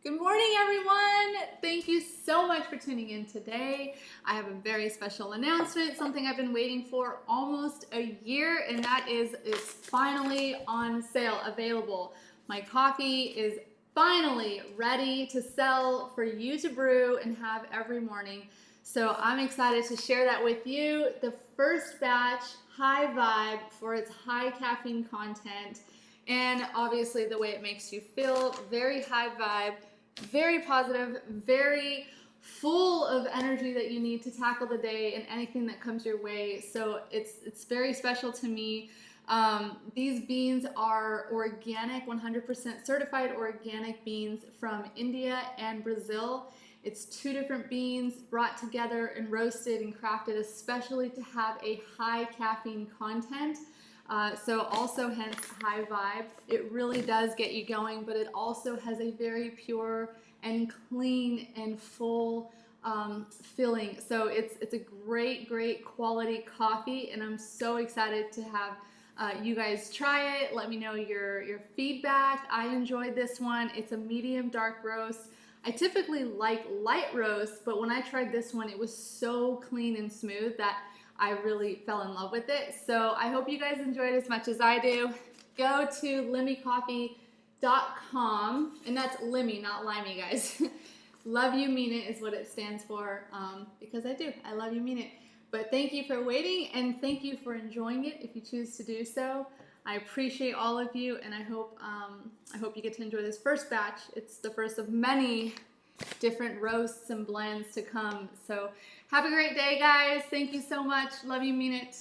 Good morning, everyone. Thank you so much for tuning in today. I have a very special announcement, something I've been waiting for almost a year, and that is it's finally on sale, available. My coffee is finally ready to sell for you to brew and have every morning. So I'm excited to share that with you. The first batch, high vibe for its high caffeine content, and obviously the way it makes you feel, very high vibe, very positive, very full of energy that you need to tackle the day and anything that comes your way. So it's very special to me. These beans are organic, 100% certified organic beans from India and Brazil. It's two different beans brought together and roasted and crafted especially to have a high caffeine content. So also hence high vibe. It really does get you going, but it also has a very pure and clean and full feeling. So it's a great quality coffee, and I'm so excited to have you guys try it. Let me know your feedback. I enjoyed this one. It's a medium dark roast. I typically like light roast, but when I tried this one, it was so clean and smooth that I really fell in love with it. So I hope you guys enjoyed as much as I do. Go to limmycoffee.com, and that's Limmy, not Limey, guys. Love you, mean it is what it stands for, because I do. I love you, mean it. But thank you for waiting, and thank you for enjoying it if you choose to do so. I appreciate all of you, and I hope you get to enjoy this first batch. It's the first of many different roasts and blends to come. So have a great day, guys. Thank you so much. Love you, mean it.